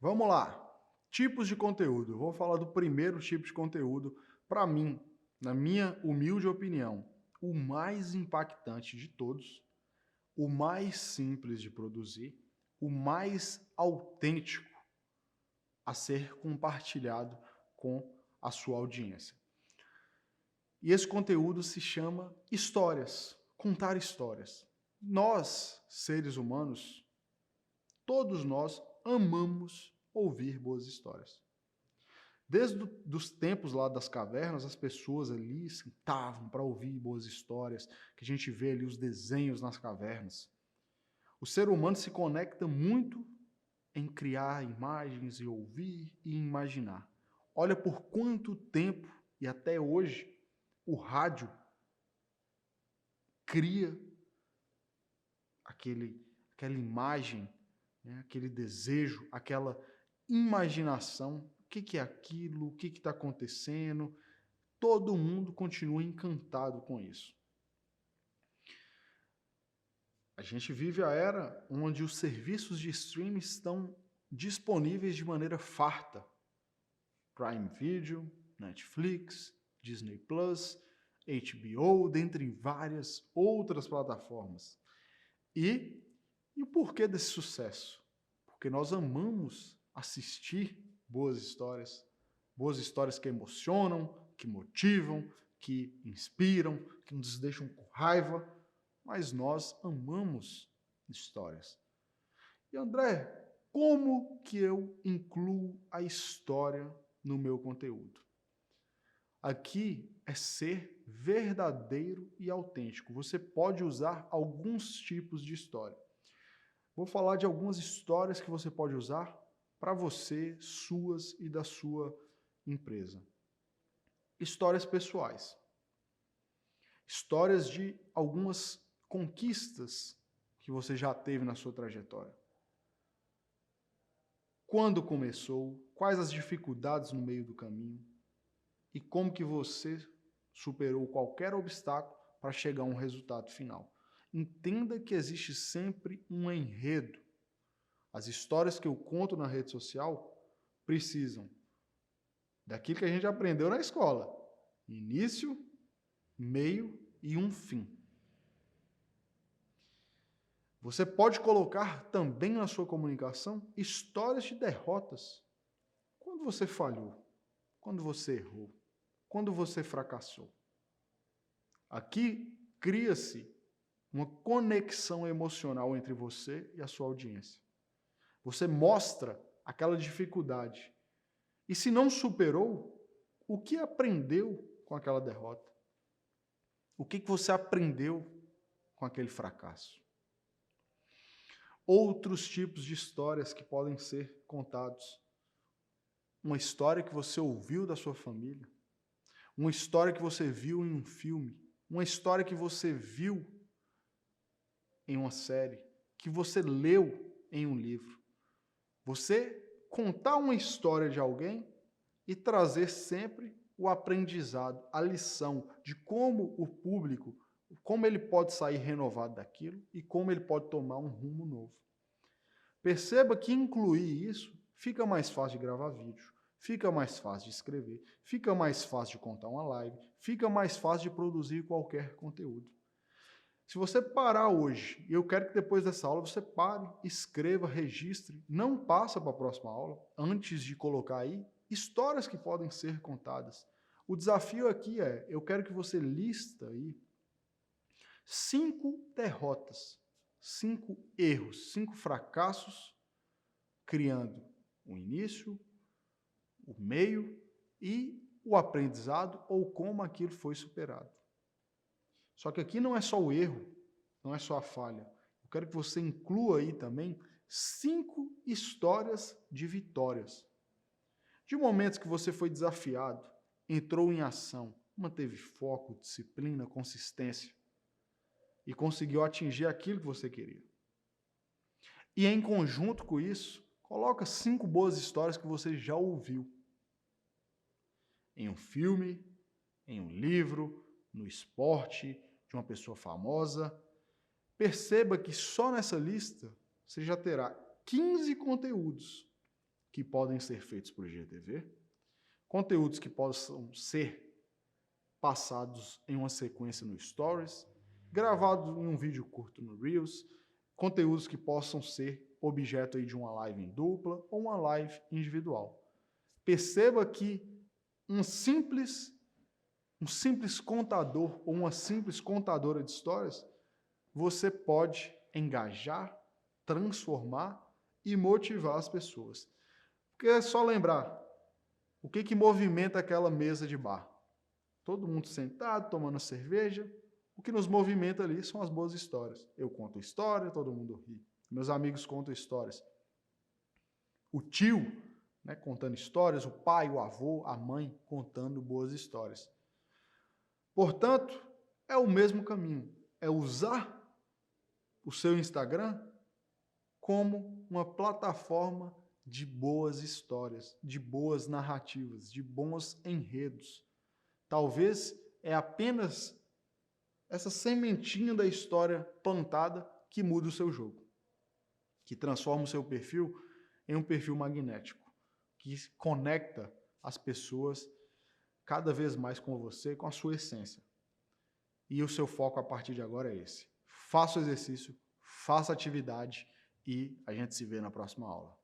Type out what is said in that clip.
Vamos lá. Tipos de conteúdo. Eu vou falar do primeiro tipo de conteúdo. Para mim, na minha humilde opinião, o mais impactante de todos, o mais simples de produzir, o mais autêntico a ser compartilhado com a sua audiência. E esse conteúdo se chama histórias, contar histórias. Nós, seres humanos, todos nós amamos ouvir boas histórias. Desde os tempos lá das cavernas, as pessoas ali sentavam para ouvir boas histórias, que a gente vê ali os desenhos nas cavernas. O ser humano se conecta muito em criar imagens e ouvir e imaginar. Olha por quanto tempo, e até hoje, o rádio cria aquela imagem, né, aquele desejo, aquela imaginação. O que é aquilo? O que está acontecendo? Todo mundo continua encantado com isso. A gente vive a era onde os serviços de streaming estão disponíveis de maneira farta. Prime Video, Netflix, Disney Plus, HBO, dentre várias outras plataformas. E o porquê desse sucesso? Porque nós amamos assistir boas histórias que emocionam, que motivam, que inspiram, que nos deixam com raiva, mas nós amamos histórias. E André, como que eu incluo a história no meu conteúdo? Aqui é ser verdadeiro e autêntico. Você pode usar alguns tipos de história. Vou falar de algumas histórias que você pode usar para você, suas e da sua empresa. Histórias pessoais. Histórias de algumas conquistas que você já teve na sua trajetória. Quando começou, quais as dificuldades no meio do caminho e como que você superou qualquer obstáculo para chegar a um resultado final. Entenda que existe sempre um enredo. As histórias que eu conto na rede social precisam daquilo que a gente aprendeu na escola. Início, meio e um fim. Você pode colocar também na sua comunicação histórias de derrotas. Quando você falhou, quando você errou, quando você fracassou. Aqui cria-se uma conexão emocional entre você e a sua audiência. Você mostra aquela dificuldade. E se não superou, o que aprendeu com aquela derrota? O que você aprendeu com aquele fracasso? Outros tipos de histórias que podem ser contados. Uma história que você ouviu da sua família. Uma história que você viu em um filme. Uma história que você viu em uma série. Que você leu em um livro. Você contar uma história de alguém e trazer sempre o aprendizado, a lição de como o público, como ele pode sair renovado daquilo e como ele pode tomar um rumo novo. Perceba que incluir isso fica mais fácil de gravar vídeo, fica mais fácil de escrever, fica mais fácil de contar uma live, fica mais fácil de produzir qualquer conteúdo. Se você parar hoje, e eu quero que depois dessa aula você pare, escreva, registre, não passa para a próxima aula, antes de colocar aí histórias que podem ser contadas. O desafio aqui é, eu quero que você lista aí 5 derrotas, 5 erros, 5 fracassos, criando o início, o meio e o aprendizado ou como aquilo foi superado. Só que aqui não é só o erro, não é só a falha. Eu quero que você inclua aí também 5 histórias de vitórias. De momentos que você foi desafiado, entrou em ação, manteve foco, disciplina, consistência e conseguiu atingir aquilo que você queria. E em conjunto com isso, coloca 5 boas histórias que você já ouviu. Em um filme, em um livro, no esporte, de uma pessoa famosa. Perceba que só nessa lista você já terá 15 conteúdos que podem ser feitos por IGTV, conteúdos que possam ser passados em uma sequência no Stories, gravados em um vídeo curto no Reels, conteúdos que possam ser objeto aí de uma live em dupla ou uma live individual. Perceba que um simples contador ou uma simples contadora de histórias, você pode engajar, transformar e motivar as pessoas. Porque é só lembrar, o que movimenta aquela mesa de bar? Todo mundo sentado, tomando cerveja. O que nos movimenta ali são as boas histórias. Eu conto história, todo mundo ri. Meus amigos contam histórias. O tio, né, contando histórias, o pai, o avô, a mãe contando boas histórias. Portanto, é o mesmo caminho. É usar o seu Instagram como uma plataforma de boas histórias, de boas narrativas, de bons enredos. Talvez é apenas essa sementinha da história plantada que muda o seu jogo, que transforma o seu perfil em um perfil magnético, que conecta as pessoas cada vez mais com você, com a sua essência. E o seu foco a partir de agora é esse. Faça o exercício, faça atividade e a gente se vê na próxima aula.